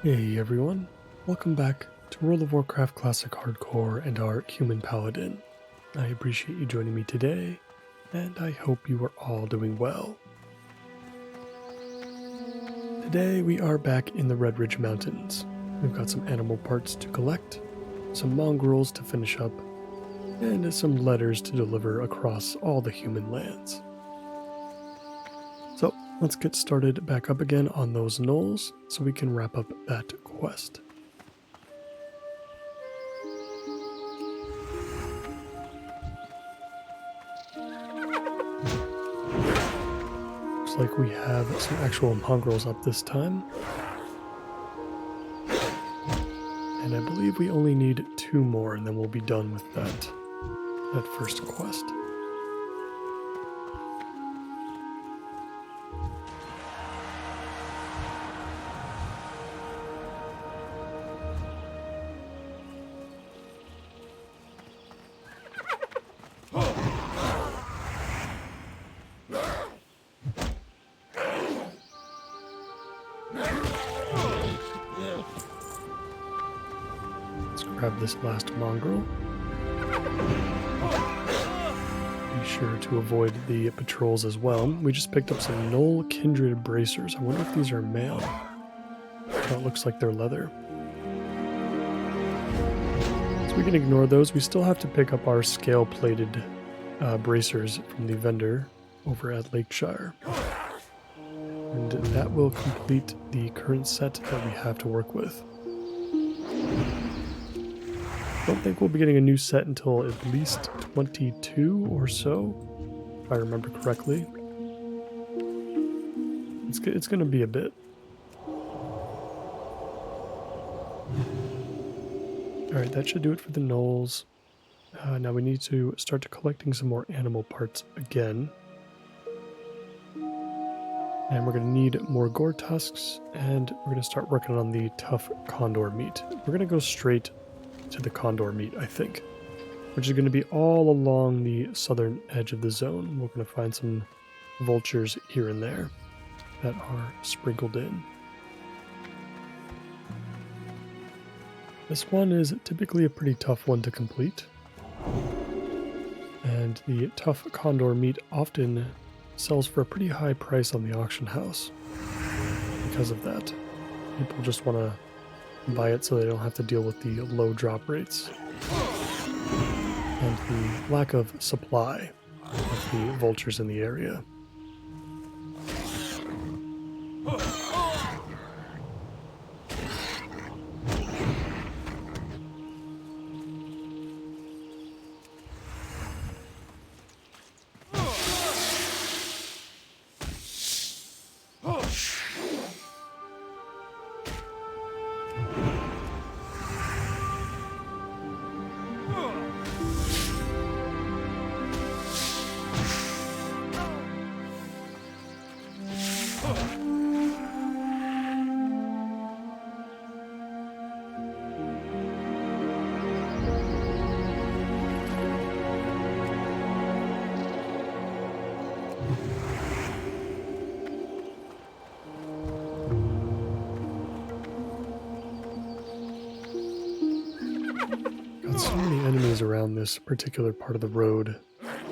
Hey everyone, welcome back to World of Warcraft Classic Hardcore and our Human Paladin. I appreciate you joining me today, and I hope you are all doing well. Today we are back in the Red Ridge Mountains. We've got some animal parts to collect, some mongrels to finish up, and some letters to deliver across all the human lands. So let's get started back up again on those knolls so we can wrap up that quest. Looks like we have some actual mongrels up this time. And I believe we only need 2 more and then we'll be done with that first quest. Grab this last mongrel. Be sure to avoid the patrols as well. We just picked up some Knoll Kindred bracers. I wonder if these are male. That looks like they're leather. So we can ignore those. We still have to pick up our scale-plated bracers from the vendor over at Lakeshire. And that will complete the current set that we have to work with. I don't think we'll be getting a new set until at least 22 or so, if I remember correctly. It's going to be a bit. Alright, that should do it for the gnolls. Now we need to start collecting some more animal parts again. And we're going to need more gore tusks, and we're going to start working on the tough condor meat. We're going to go straight to the condor meat, I think, which is going to be all along the southern edge of the zone. We're going to find some vultures here and there that are sprinkled in. This one is typically a pretty tough one to complete, and the tough condor meat often sells for a pretty high price on the auction house. Because of that, people just want to buy it so they don't have to deal with the low drop rates and the lack of supply of the vultures in the area. Got so many enemies around this particular part of the road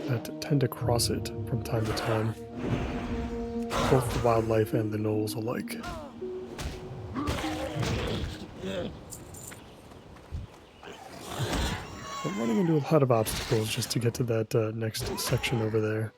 that tend to cross it from time to time. Both the wildlife and the gnolls alike. I'm running into a lot of obstacles just to get to that next section over there.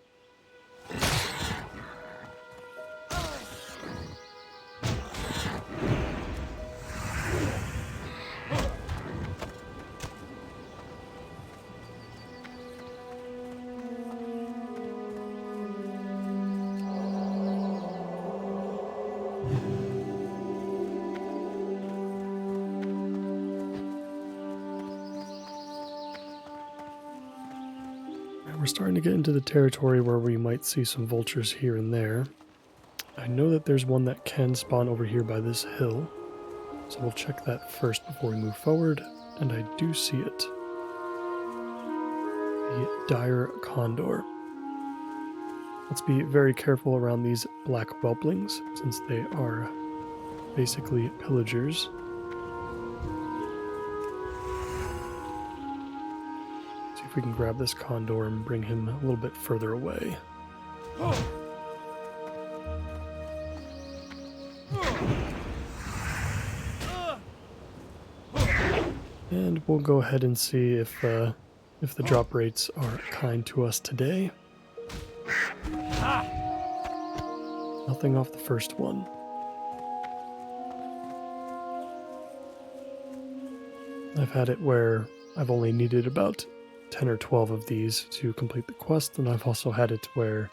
We're starting to get into the territory where we might see some vultures here and there. I know that there's one that can spawn over here by this hill, so we'll check that first before we move forward, and I do see it. The dire condor. Let's be very careful around these black whelplings, since they are basically pillagers. See if we can grab this condor and bring him a little bit further away. And we'll go ahead and see if the drop rates are kind to us today. Nothing off the first one. I've had it where I've only needed about 10 or 12 of these to complete the quest, and I've also had it where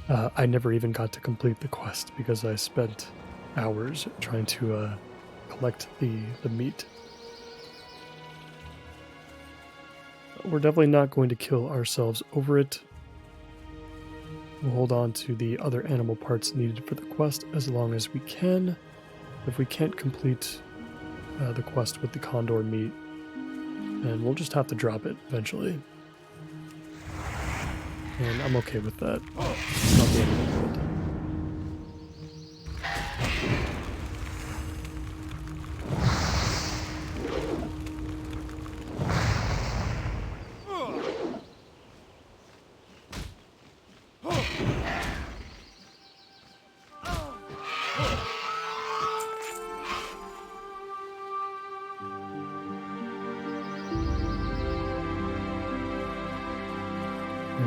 I never even got to complete the quest because I spent hours trying to collect the meat. We're definitely not going to kill ourselves over it. We'll hold on to the other animal parts needed for the quest as long as we can. If we can't complete the quest with the condor meat, and we'll just have to drop it eventually. And I'm okay with that. It's not the end of the world.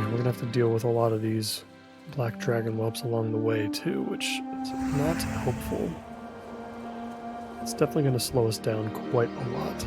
We're gonna have to deal with a lot of these black dragon whelps along the way too, which is not helpful. It's definitely gonna slow us down quite a lot.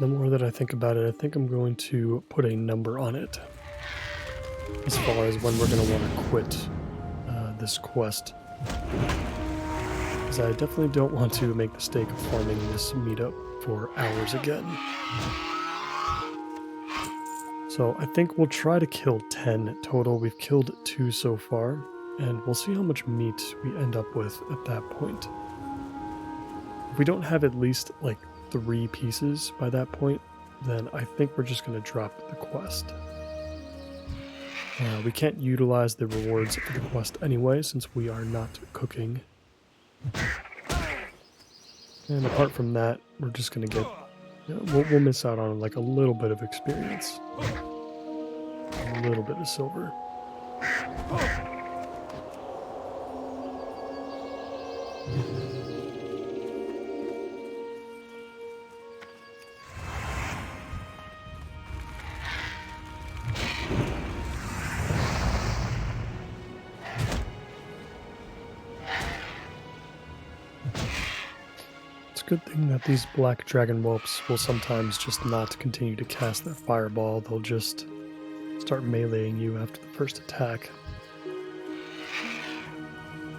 The more that I think about it, I think I'm going to put a number on it as far as when we're going to want to quit this quest. Because I definitely don't want to make the mistake of farming this meetup for hours again. So I think we'll try to kill 10 total. We've killed 2 so far, and we'll see how much meat we end up with at that point. If we don't have at least like 3 pieces by that point, then I think we're just going to drop the quest. We can't utilize the rewards for the quest anyway, since we are not cooking. And apart from that, we're just going to get, we'll miss out on like a little bit of experience. A little bit of silver. Good thing that these black dragon whelps will sometimes just not continue to cast their fireball. They'll just start meleeing you after the first attack.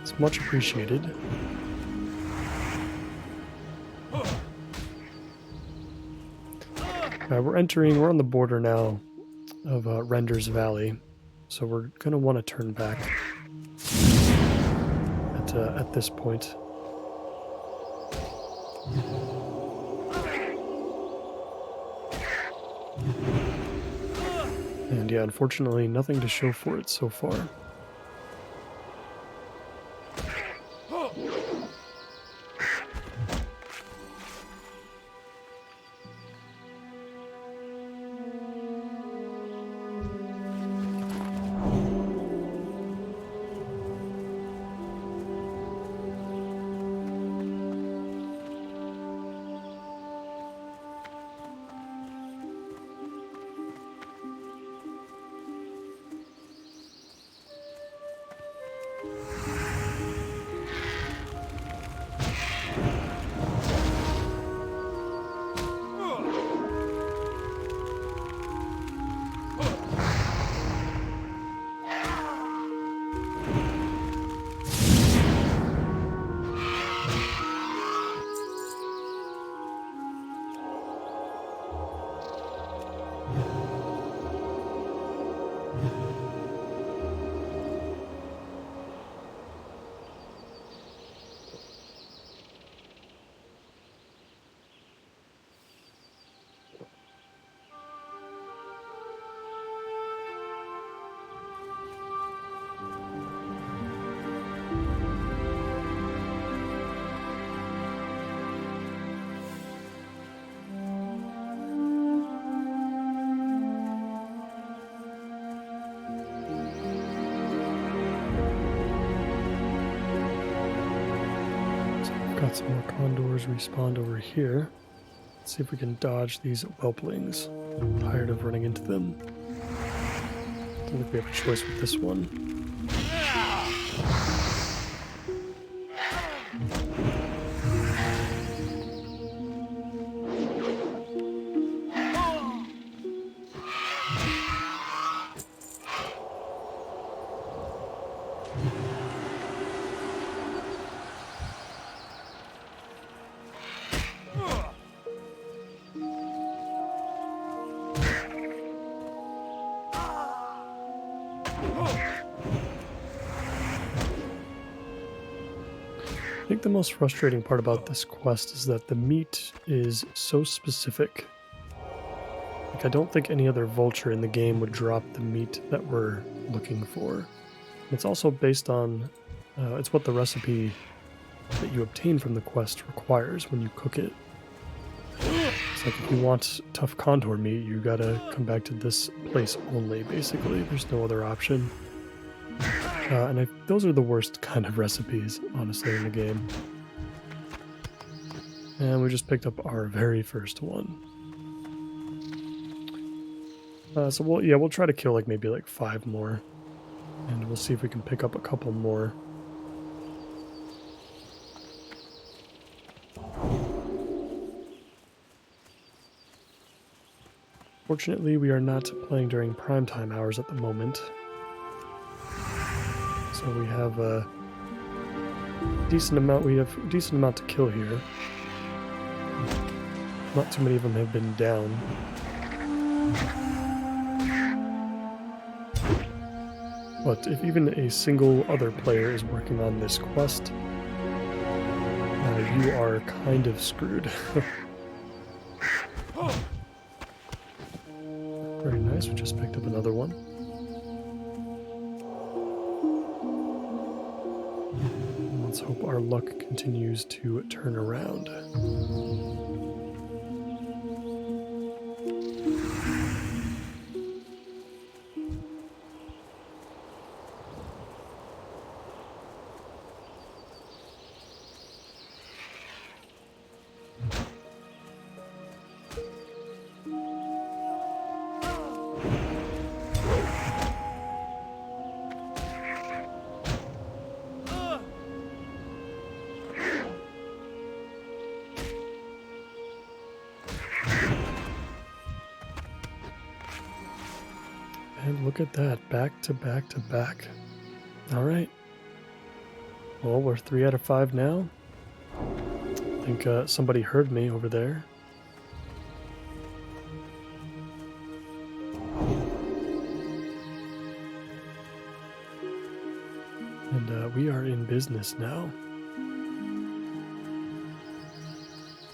It's much appreciated. We're on the border now of Render's Valley, so we're going to want to turn back at this point. And yeah, unfortunately, nothing to show for it so far. Got some more condors respawned over here. Let's see if we can dodge these whelplings. I'm tired of running into them. Don't think we have a choice with this one. I think the most frustrating part about this quest is that the meat is so specific. Like, I don't think any other vulture in the game would drop the meat that we're looking for. It's also based on, it's what the recipe that you obtain from the quest requires when you cook it. It's like if you want tough condor meat, you gotta come back to this place only, basically. There's no other option. And those are the worst kind of recipes, honestly, in the game. And we just picked up our very first one. So we'll try to kill like maybe like 5 more. And we'll see if we can pick up a couple more. Fortunately, we are not playing during primetime hours at the moment. So we have a decent amount. We have a decent amount to kill here. Not too many of them have been down. But if even a single other player is working on this quest, you are kind of screwed. Very nice, we just picked up another one. Let's hope our luck continues to turn around. And look at that, back to back to back. All right. Well, we're 3 out of 5 now. I think somebody heard me over there. And we are in business now.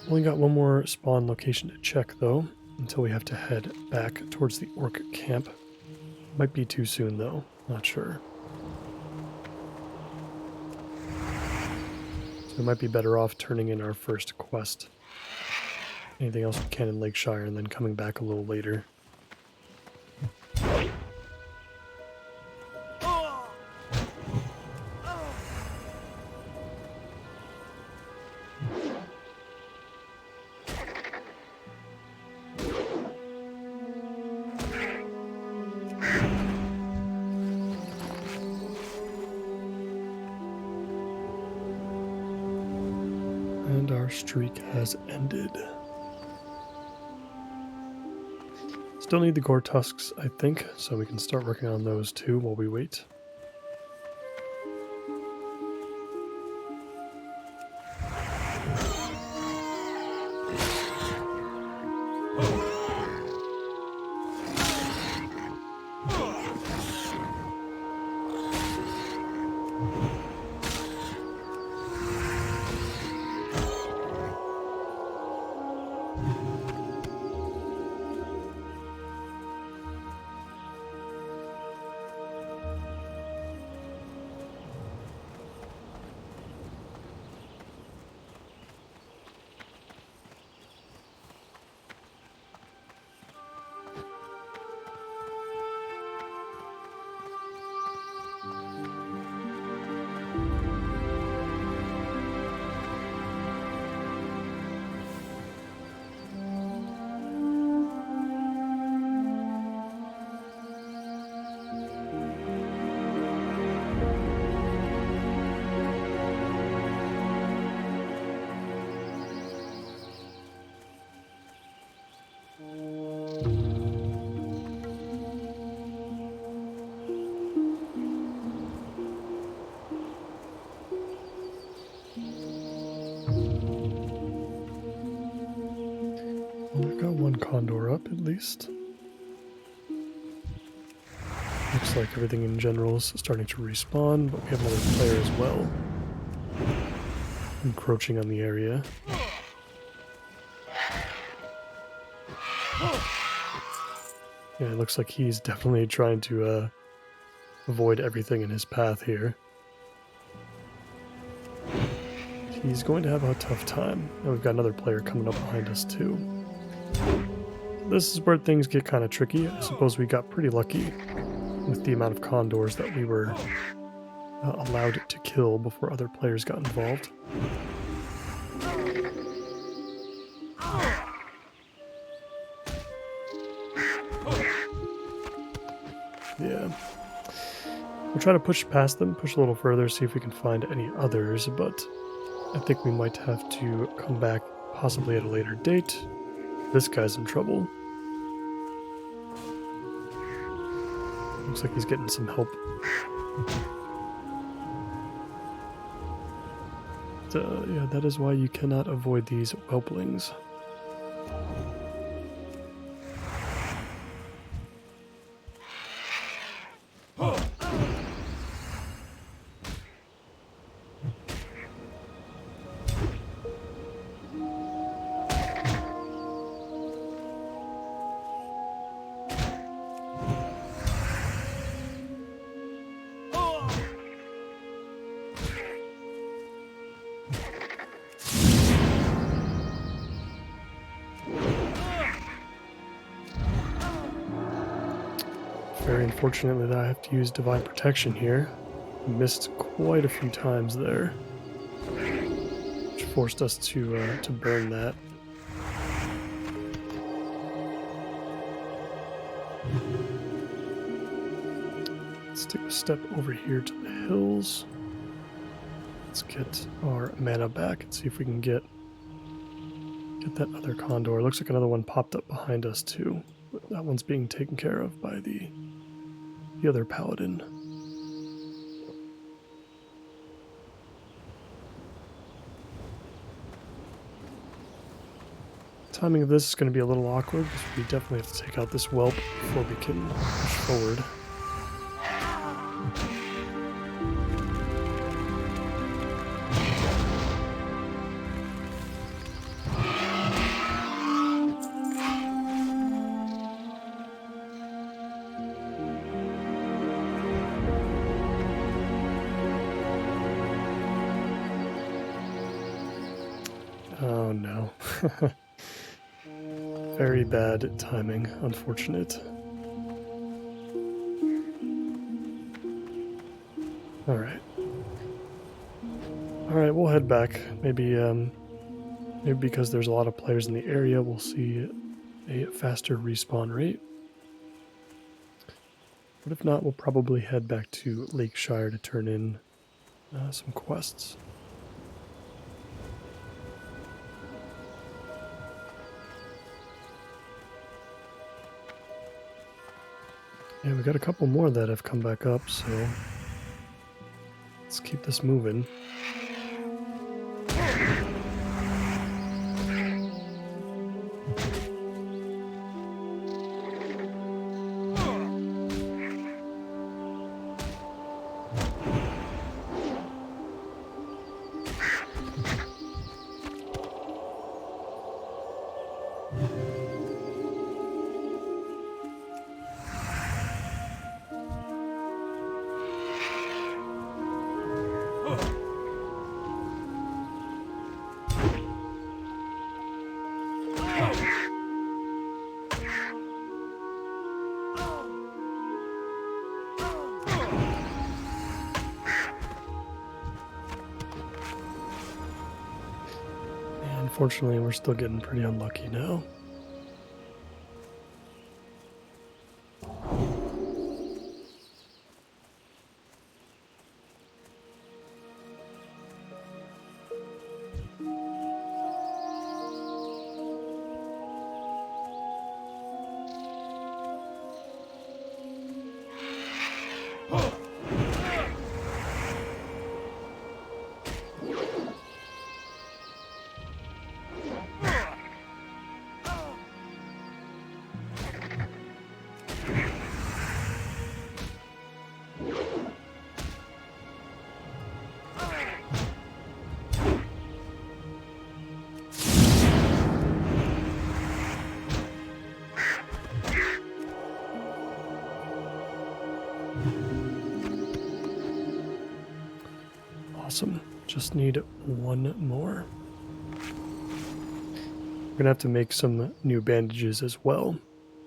Only got one more spawn location to check, though, until we have to head back towards the orc camp. Might be too soon, though. Not sure. So we might be better off turning in our first quest. Anything else we can in Lakeshire, and then coming back a little later. And our streak has ended. Still need the gore tusks, I think, so we can start working on those too while we wait. condor up, at least. Looks like everything in general is starting to respawn, but we have another player as well. Encroaching on the area. Yeah, it looks like he's definitely trying to avoid everything in his path here. He's going to have a tough time. And we've got another player coming up behind us too. This is where things get kind of tricky. I suppose we got pretty lucky with the amount of condors that we were allowed to kill before other players got involved. Yeah. We'll try to push past them, push a little further, see if we can find any others, but I think we might have to come back possibly at a later date. This guy's in trouble. Looks like he's getting some help. Yeah, that is why you cannot avoid these whelplings. Very unfortunately that I have to use Divine Protection here. Missed quite a few times there, which forced us to burn that. Let's take a step over here to the hills. Let's get our mana back and see if we can get that other condor. Looks like another one popped up behind us too. That one's being taken care of by the other paladin. Timing of this is going to be a little awkward because we definitely have to take out this whelp before we can push forward. Oh no. Very bad timing, unfortunate. Alright. Alright, we'll head back. Maybe because there's a lot of players in the area, we'll see a faster respawn rate. But if not, we'll probably head back to Lakeshire to turn in some quests. Yeah, we got a couple more that have come back up, so let's keep this moving. Unfortunately, we're still getting pretty unlucky now. Awesome. Just need one more. We're gonna have to make some new bandages as well,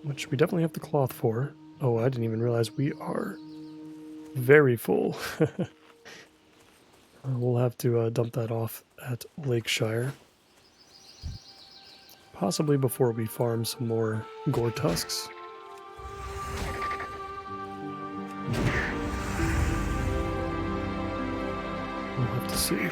which we definitely have the cloth for. Oh, I didn't even realize we are very full. We'll have to dump that off at Lakeshire. Possibly before we farm some more gore tusks. We'll have to see.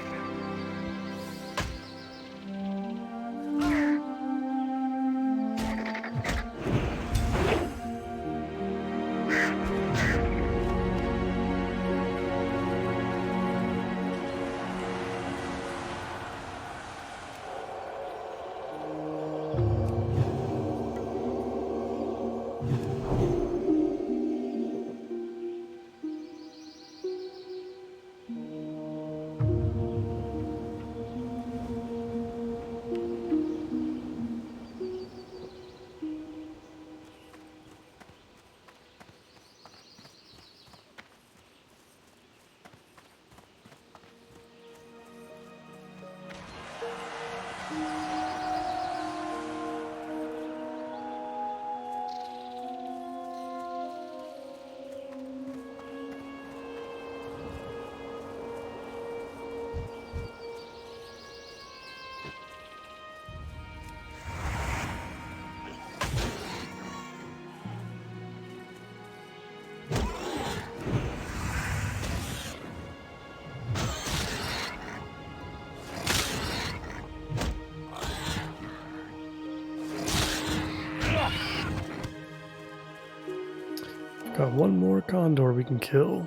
Got one more condor we can kill,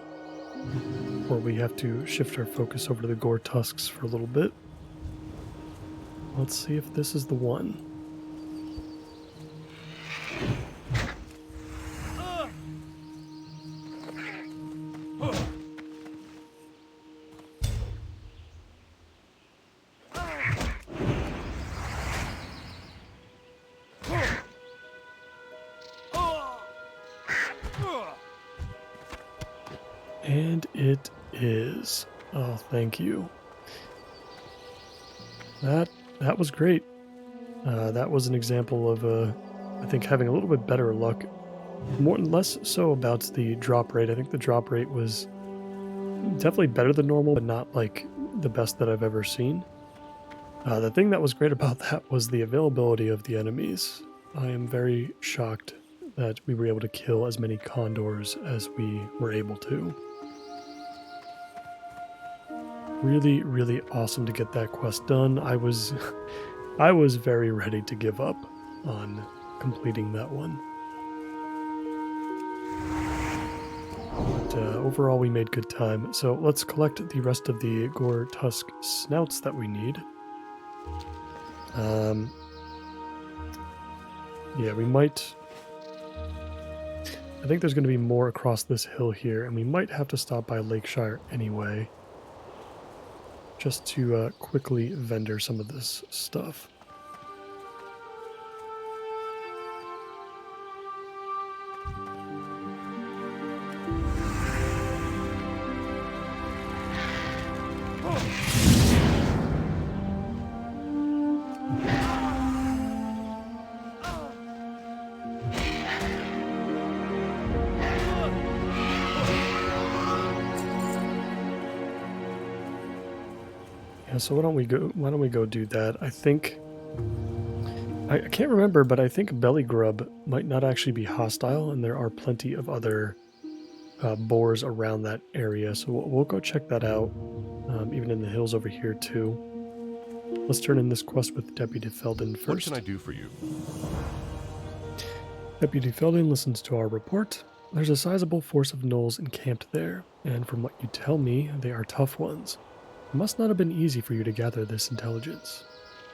or we have to shift our focus over to the gore tusks for a little bit. Let's see if this is the one. And it is. Oh, thank you. That was great. That was an example of, I think, having a little bit better luck. Less so about the drop rate. I think the drop rate was definitely better than normal, but not like the best that I've ever seen. The thing that was great about that was the availability of the enemies. I am very shocked that we were able to kill as many condors as we were able to. Really, really awesome to get that quest done. I was very ready to give up on completing that one. But overall, we made good time. So let's collect the rest of the gore tusk snouts that we need. Yeah, we might... I think there's going to be more across this hill here, and we might have to stop by Lakeshire anyway, just to quickly vendor some of this stuff. So why don't we go do that? I think I can't remember, but I think belly grub might not actually be hostile, and there are plenty of other boars around that area. So we'll go check that out, even in the hills over here too. Let's turn in this quest with Deputy Felden first. What can I do for you? Deputy Felden listens to our report. There's a sizable force of gnolls encamped there, and from what you tell me, they are tough ones. It must not have been easy for you to gather this intelligence.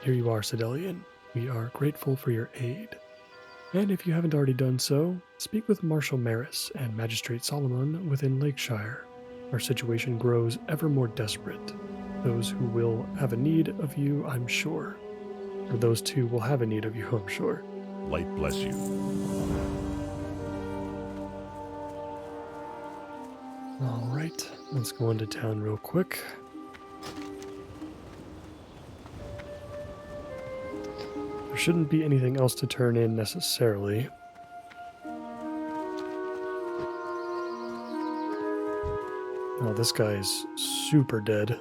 Here you are, Sedelian. We are grateful for your aid. And if you haven't already done so, speak with Marshal Maris and Magistrate Solomon within Lakeshire. Our situation grows ever more desperate. Those who will have a need of you, I'm sure. Or those two will have a need of you, I'm sure. Light bless you. All right, let's go into town real quick. There shouldn't be anything else to turn in necessarily. Oh, this guy is super dead.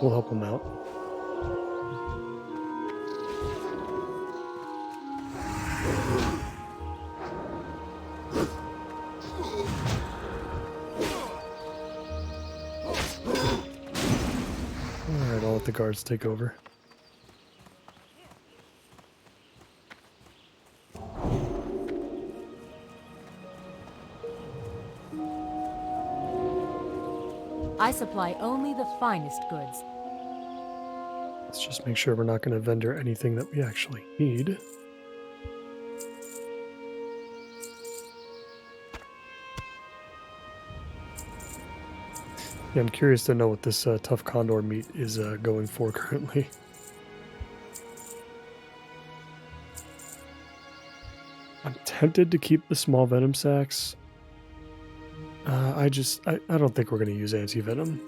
We'll help him out. Alright, I'll let the guards take over. I supply only the finest goods. Let's just make sure we're not going to vendor anything that we actually need. Yeah, I'm curious to know what this tough condor meat is going for currently. I'm tempted to keep the small venom sacs. I don't think we're going to use anti-venom.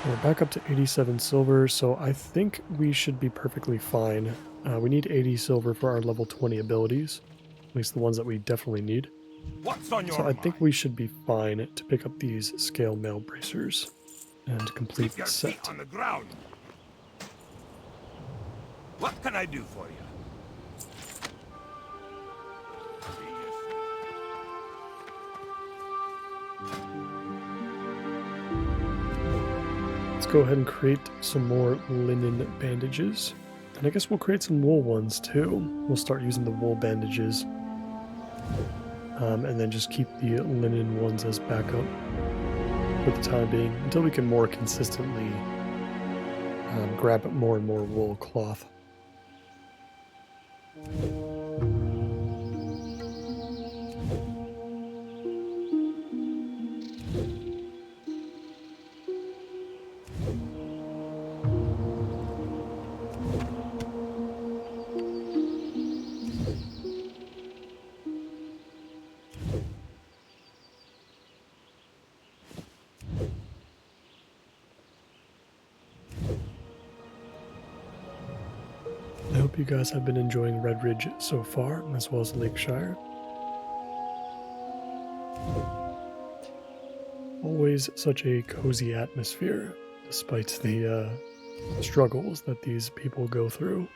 We're back up to 87 silver, so I think we should be perfectly fine. We need 80 silver for our level 20 abilities, at least the ones that we definitely need. What's on your So I mind? think we should be fine to pick up these scale mail bracers and complete Keep your the feet set. on the ground. What can I do for you? Let's go ahead and create some more linen bandages. And I guess we'll create some wool ones too. We'll start using the wool bandages. And then just keep the linen ones as backup for the time being until we can more consistently grab more and more wool cloth. I hope you guys have been enjoying Red Ridge so far, as well as Lakeshire. Always such a cozy atmosphere, despite the struggles that these people go through.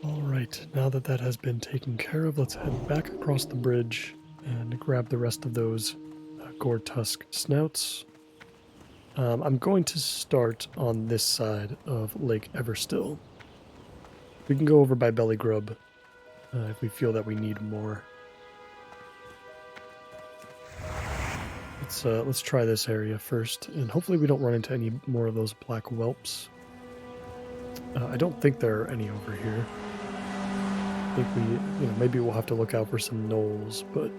Alright, now that that has been taken care of, let's head back across the bridge and grab the rest of those gore tusk snouts. I'm going to start on this side of Lake Everstill. We can go over by Belly Grub if we feel that we need more. Let's try this area first, and hopefully we don't run into any more of those black whelps. I don't think there are any over here. I think maybe we'll have to look out for some gnolls, but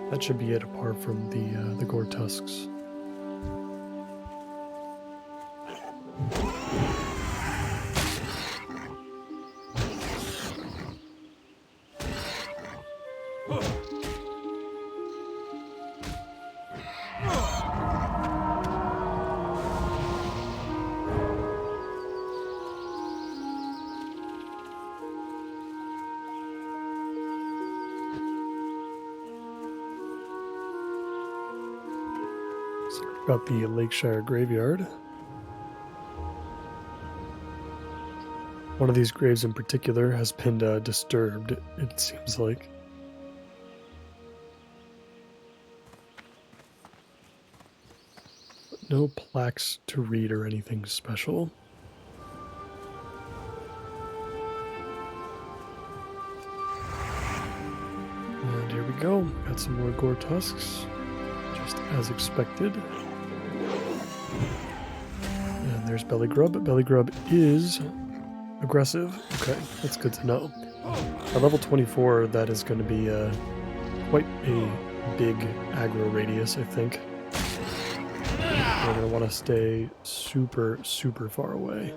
that should be it apart from the gore tusks. Got the Lakeshire Graveyard. One of these graves in particular has been disturbed, it seems like. But no plaques to read or anything special. we go. Got some more gore tusks, just as expected. And there's Belly Grub. Belly Grub is aggressive. Okay, that's good to know. At level 24, that is going to be quite a big aggro radius, I think. We're going to want to stay super, super far away.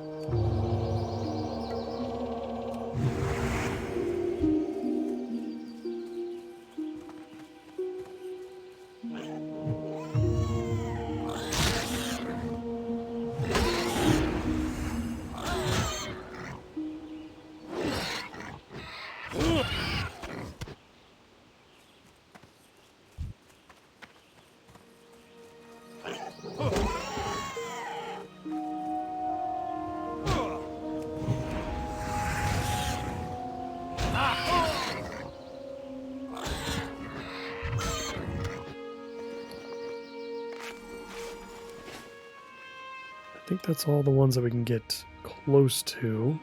I think that's all the ones that we can get close to.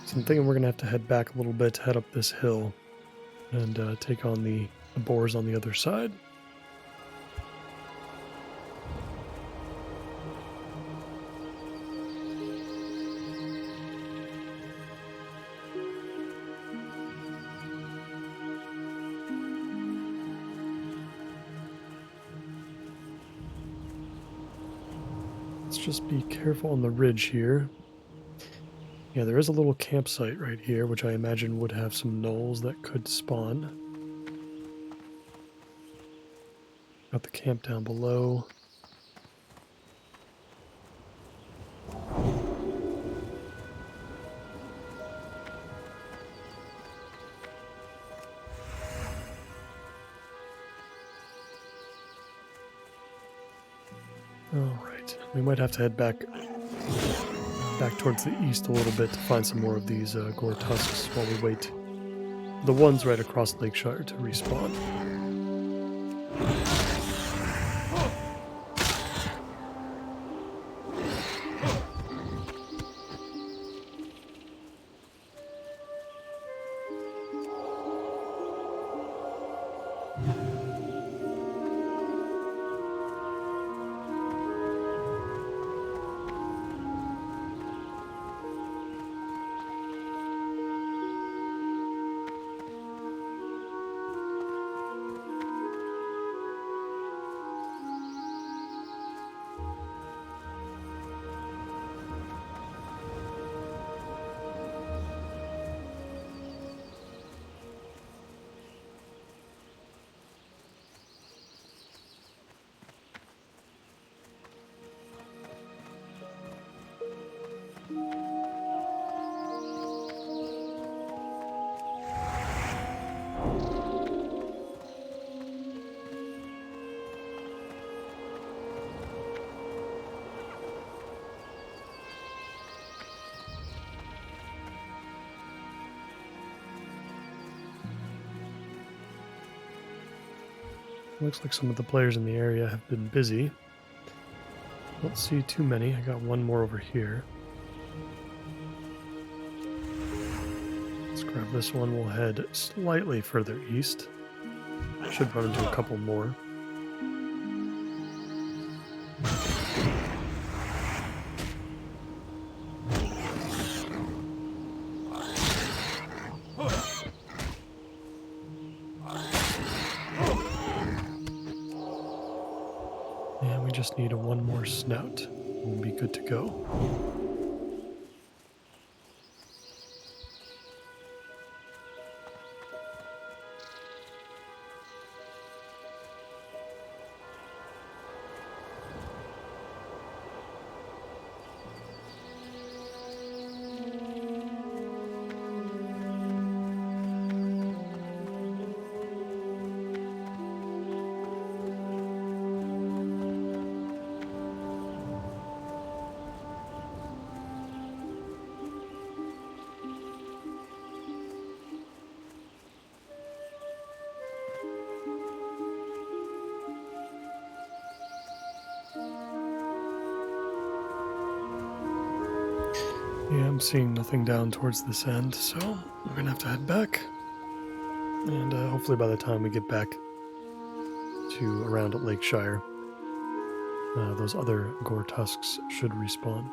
So I'm thinking we're going to have to head back a little bit to head up this hill and take on the boars on the other side. Just be careful on the ridge here. Yeah, there is a little campsite right here, which I imagine would have some gnolls that could spawn. Got the camp down below. Alright, we might have to head back towards the east a little bit to find some more of these gore tusks while we wait the ones right across Lakeshire to respawn. Looks like some of the players in the area have been busy. Don't see too many. I got one more over here. Let's grab this one. We'll head slightly further east. Should run into a couple more. Just need one more snout. We'll be good to go. Yeah, I'm seeing nothing down towards this end, so we're gonna have to head back. And hopefully by the time we get back to around Lakeshire, those other gore tusks should respawn.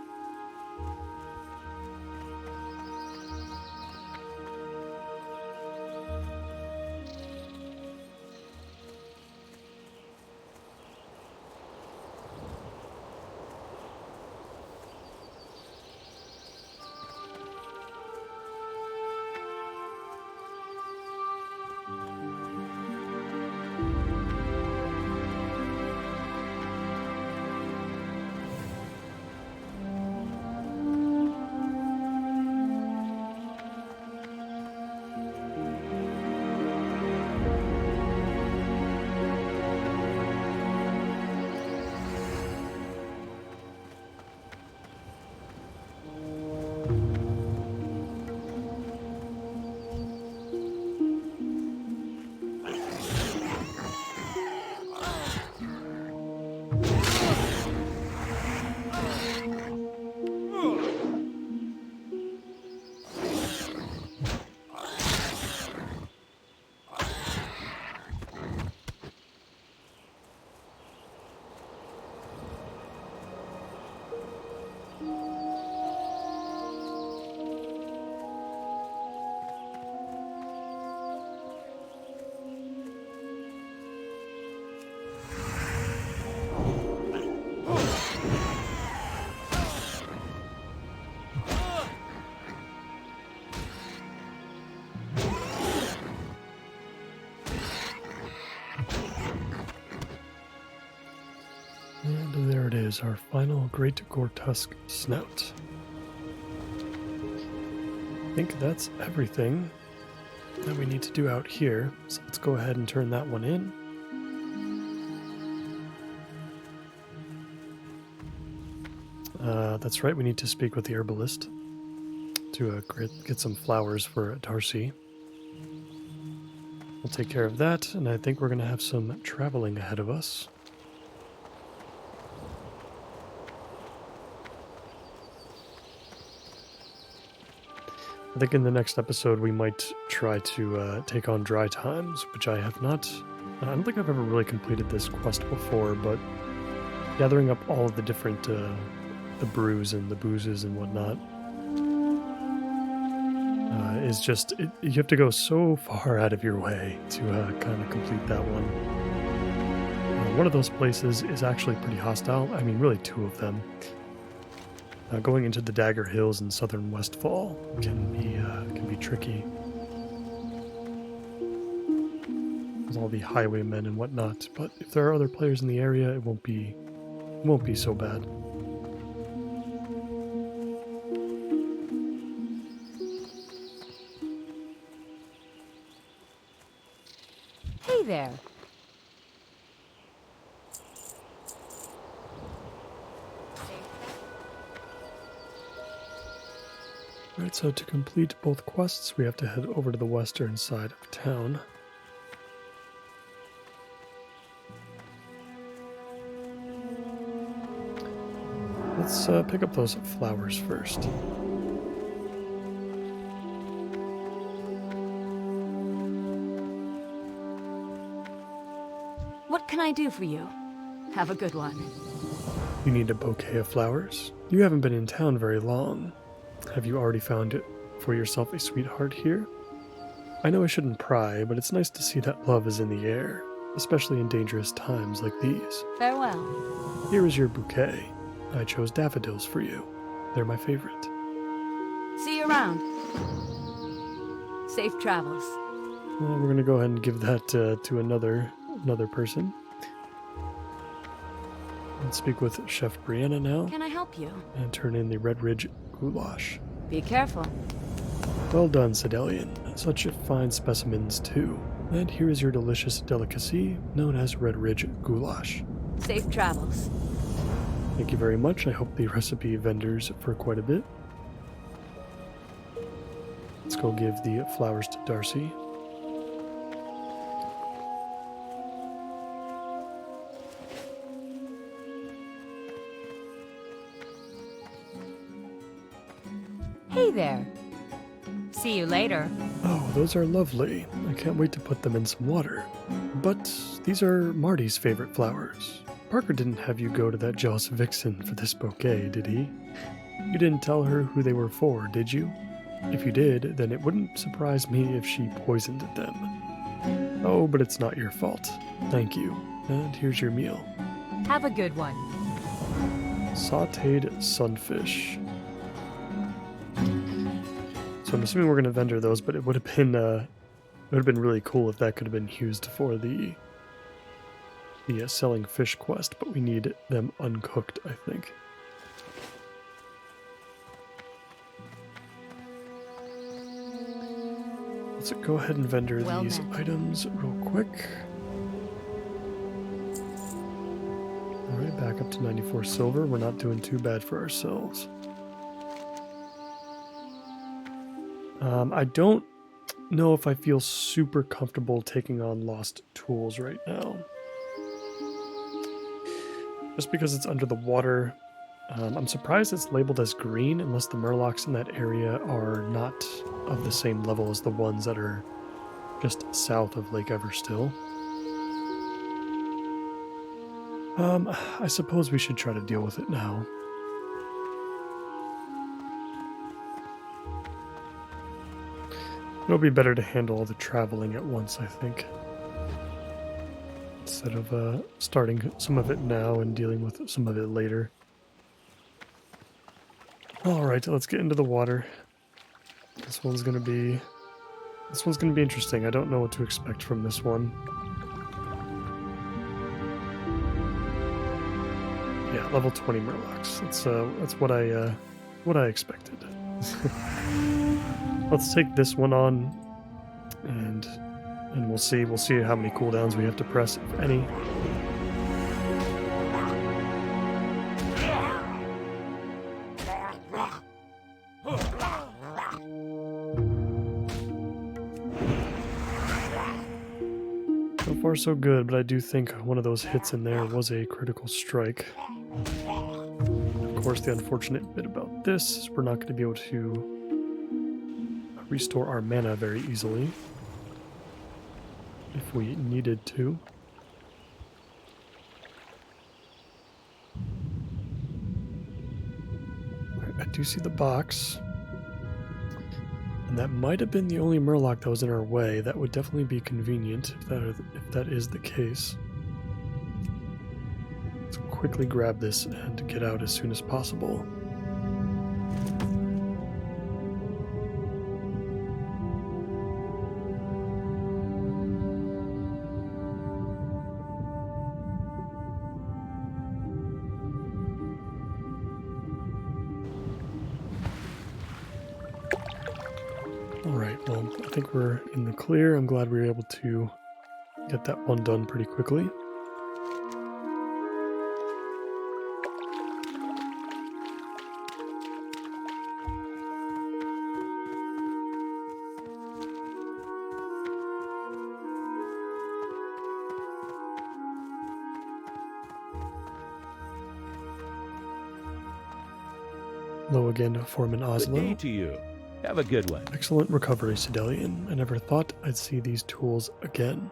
And there it is, our final Great Gortusk Snout. I think that's everything that we need to do out here, so let's go ahead and turn that one in. That's right, we need to speak with the herbalist to get some flowers for Darcy. We'll take care of that, and I think we're going to have some traveling ahead of us. I think in the next episode we might try to take on Dry Times, which I have not. I don't think I've ever really completed this quest before, but gathering up all of the different the brews and the boozes and whatnot is just you have to go so far out of your way to kind of complete that one. One of those places is actually pretty hostile. I mean, really two of them. Going into the Dagger Hills in southern Westfall can be tricky. With all the highwaymen and whatnot, but if there are other players in the area, it won't be so bad. Hey there. Alright, so to complete both quests, we have to head over to the western side of town. Let's pick up those flowers first. What can I do for you? Have a good one. You need a bouquet of flowers? You haven't been in town very long. Have you already found it for yourself a sweetheart here? I know I shouldn't pry, but it's nice to see that love is in the air, especially in dangerous times like these. Farewell. Here is your bouquet. I chose daffodils for you. They're my favorite. See you around. Safe travels. We're going to go ahead and give that to another person. Let's speak with Chef Brianna now. Can I help you? And turn in the Red Ridge goulash. Be careful. Well done, Sedelian. Such fine specimens, too. And here is your delicious delicacy, known as Red Ridge goulash. Safe travels. Thank you very much. I hope the recipe vendors for quite a bit. Let's go give the flowers to Darcy. Hey there. See you later. Oh, those are lovely. I can't wait to put them in some water. But these are Marty's favorite flowers. Parker didn't have you go to that jealous vixen for this bouquet, did he? You didn't tell her who they were for, did you? If you did, then it wouldn't surprise me if she poisoned them. Oh, but it's not your fault. Thank you. And here's your meal. Have a good one. Sauteed sunfish. So I'm assuming we're going to vendor those, but it would have been really cool if that could have been used for the selling fish quest, but we need them uncooked, I think. Let's go ahead and vendor Well these met. items real quick. Alright, back up to 94 silver. We're not doing too bad for ourselves. I don't know if I feel super comfortable taking on lost tools right now. Just because it's under the water. I'm surprised it's labeled as green unless the murlocs in that area are not of the same level as the ones that are just south of Lake Everstill. I suppose we should try to deal with it now. It'll be better to handle all the traveling at once, I think. Instead of starting some of it now and dealing with some of it later. Alright, let's get into the water. This one's gonna be interesting. I don't know what to expect from this one. Yeah, level 20 Murlocs. That's what I expected. Let's take this one on, and we'll see how many cooldowns we have to press, if any. So far so good, but I do think one of those hits in there was a critical strike. Of course, the unfortunate bit about this is we're not going to be able to restore our mana very easily if we needed to. Right, I do see the box. And that might have been the only Murloc that was in our way. That would definitely be convenient if that is the case. Let's quickly grab this and get out as soon as possible. Alright, well, I think we're in the clear. I'm glad we were able to get that one done pretty quickly. Hello again, Foreman Good Oslo. day to you. Have a good one. Excellent recovery, Sedelian. I never thought I'd see these tools again.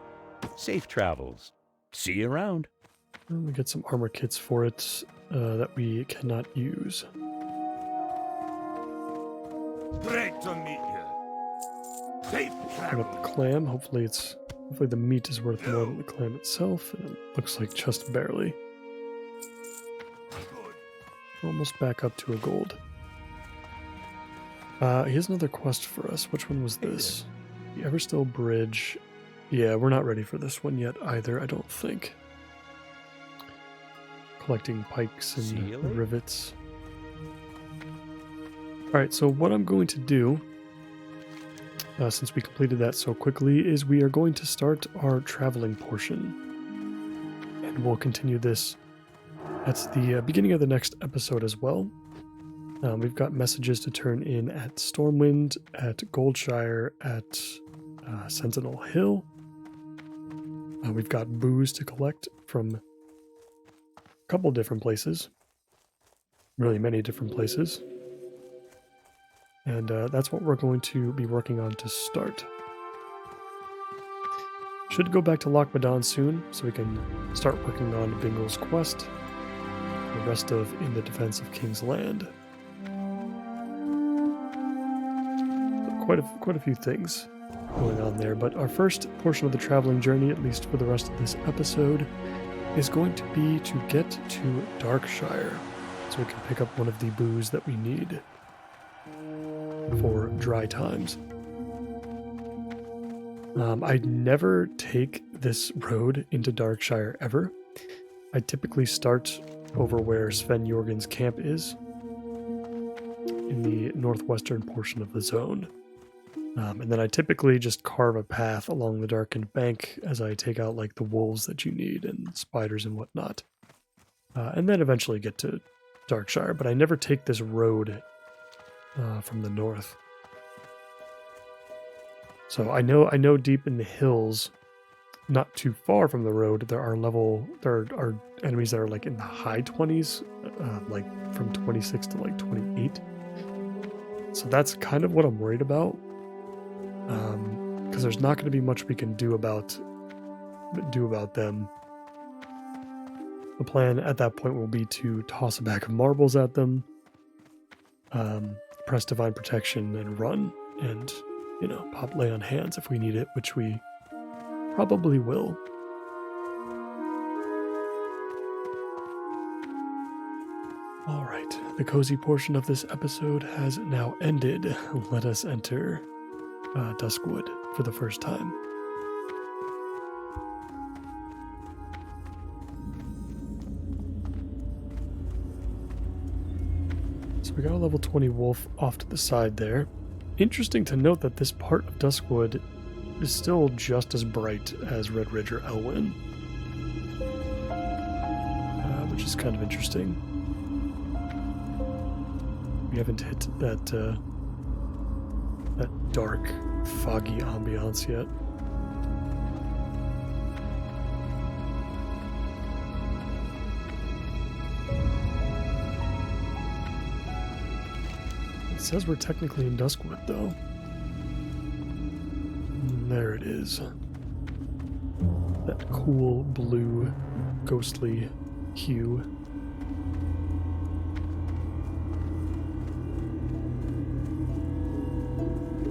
Safe travels. See you around. And we get some armor kits for it that we cannot use. Great to meet you. Safe Pick travel. up the clam. Hopefully the meat is worth more than the clam itself. And it looks like just barely. Good. Almost back up to a gold. He has another quest for us. Which one was this? The Everstill Bridge. Yeah, we're not ready for this one yet either, I don't think. Collecting pikes See you and later. rivets. Alright, so what I'm going to do, since we completed that so quickly, is we are going to start our traveling portion. And we'll continue this at the beginning of the next episode as well. We've got messages to turn in at Stormwind, at Goldshire, at Sentinel Hill. We've got booze to collect from a couple different places. Really many different places. And that's what we're going to be working on to start. Should go back to Loch Madan soon, so we can start working on Bingle's quest, and the rest of In the Defense of King's Land. Quite a few things going on there, but our first portion of the traveling journey, at least for the rest of this episode, is going to be to get to Darkshire, so we can pick up one of the boos that we need for dry times. I never take this road into Darkshire ever. I typically start over where Sven Jorgen's camp is, in the northwestern portion of the zone. And then I typically just carve a path along the darkened bank as I take out like the wolves that you need and spiders and whatnot. And then eventually get to Darkshire, but I never take this road from the north. So I know deep in the hills, not too far from the road, there are enemies that are like in the high 20s, like from 26 to like 28. So that's kind of what I'm worried about. Because there's not going to be much we can do about them. The plan at that point will be to toss a bag of marbles at them, press Divine Protection and run, and, pop Lay on Hands if we need it, which we probably will. Alright, the cozy portion of this episode has now ended. Let us enter Duskwood for the first time. So we got a level 20 wolf off to the side there. Interesting to note that this part of Duskwood is still just as bright as Red Ridge or Elwyn, which is kind of interesting. We haven't hit that dark, foggy ambiance yet. It says we're technically in Duskwood, though. There it is. That cool blue, ghostly hue.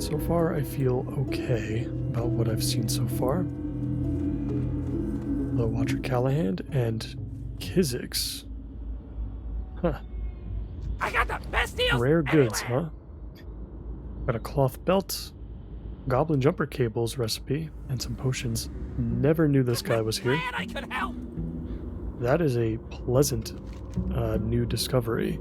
So far, I feel okay about what I've seen so far. Low Watcher Callahan and Kizix. Huh. I got the best deals Rare goods, anywhere. huh? Got a cloth belt, goblin jumper cables recipe, and some potions. Never knew this guy was here. Glad I could help. That is a pleasant new discovery.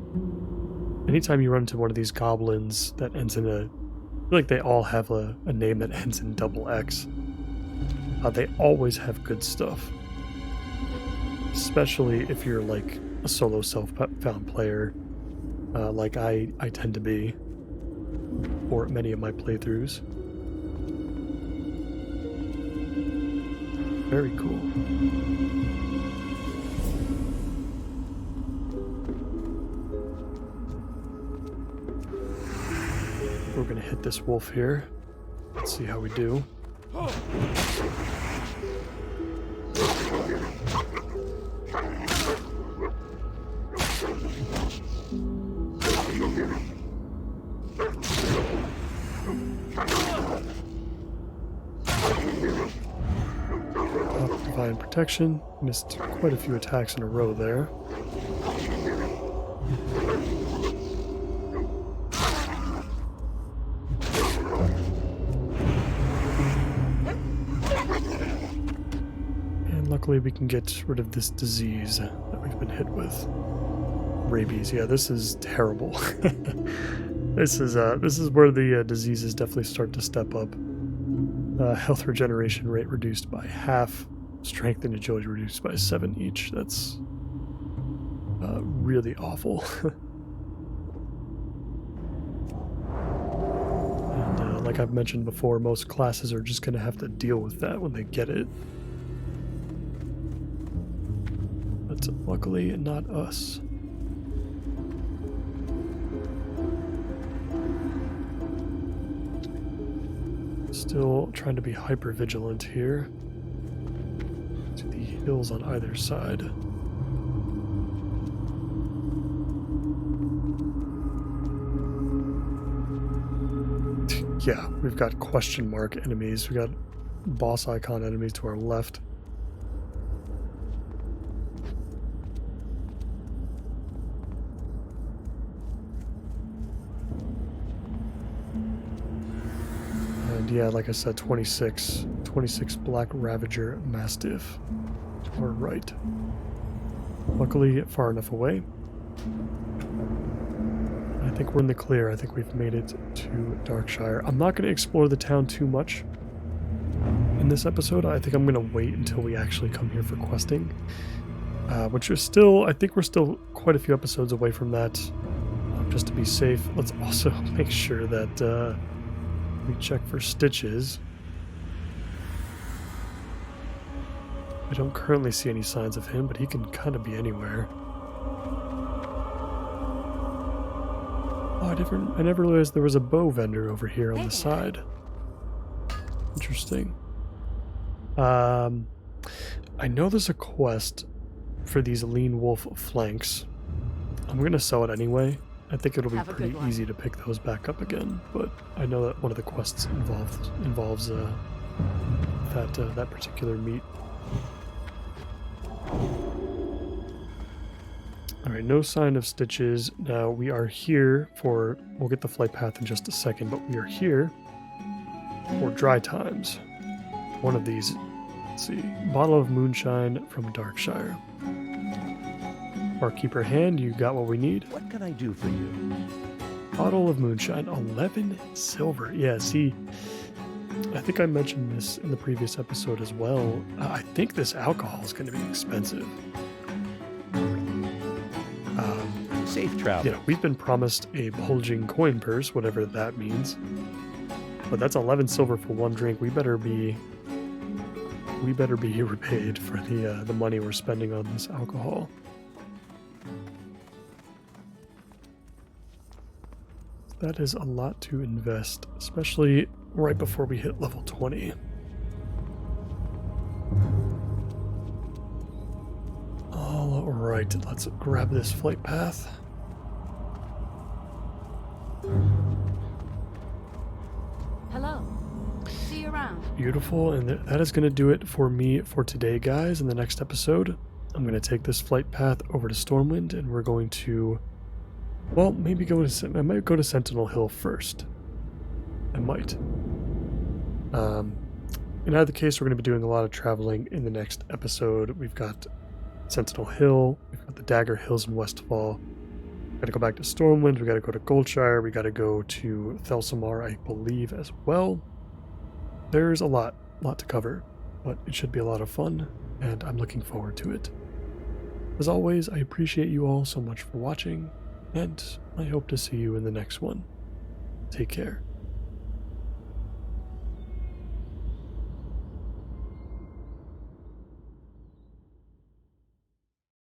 Anytime you run into one of these goblins that ends in I feel like they all have a name that ends in double X. They always have good stuff. Especially if you're like a solo self-found player, like I tend to be, for many of my playthroughs. Very cool. We're gonna hit this wolf here. Let's see how we do. Divine Protection. Missed quite a few attacks in a row there. And luckily we can get rid of this disease that we've been hit with. Rabies. Yeah, this is terrible. This is where the diseases definitely start to step up. Health regeneration rate reduced by half. Strength and agility reduced by 7 each. That's really awful. And like I've mentioned before, most classes are just going to have to deal with that when they get it. But luckily, not us. Still trying to be hyper vigilant here. To the hills on either side. Yeah, we've got question mark enemies. We got boss icon enemies to our left. And yeah, like I said, 26 Black Ravager Mastiff to our right. Luckily, far enough away. I think we're in the clear. I think we've made it to Darkshire. I'm not going to explore the town too much in this episode. I think I'm going to wait until we actually come here for questing. Which is still, I think we're still quite a few episodes away from that. Just to be safe, let's also make sure that we check for stitches. I don't currently see any signs of him, but he can kind of be anywhere. Oh, I never realized there was a bow vendor over here on the side. Interesting. I know there's a quest for these lean wolf flanks. I'm gonna sell it anyway. I think it'll be pretty easy to pick those back up again, but I know that one of the quests involves that particular meat. Alright, no sign of stitches. Now we are here for, we'll get the flight path in just a second, but we are here for dry times. One of these, let's see, bottle of moonshine from Darkshire. Barkeeper hand, you got what we need. What can I do for you? Bottle of moonshine, 11 silver. Yeah, see, I think I mentioned this in the previous episode as well. I think this alcohol is going to be expensive. Safe travel. You know, we've been promised a bulging coin purse, whatever that means. But that's 11 silver for one drink. We better be repaid for the money we're spending on this alcohol. That is a lot to invest, especially right before we hit level 20. All right, let's grab this flight path. Hello. See you around. Beautiful, and that is going to do it for me for today, guys. In the next episode, I'm going to take this flight path over to Stormwind, and we're going to, well, maybe I might go to Sentinel Hill first. I might. In either case, we're going to be doing a lot of traveling in the next episode. We've got Sentinel Hill, we've got the Dagger Hills in Westfall. We've got to go back to Stormwind, we've got to go to Goldshire, we got to go to Thelsamar, I believe, as well. There's a lot to cover, but it should be a lot of fun, and I'm looking forward to it. As always, I appreciate you all so much for watching, and I hope to see you in the next one. Take care.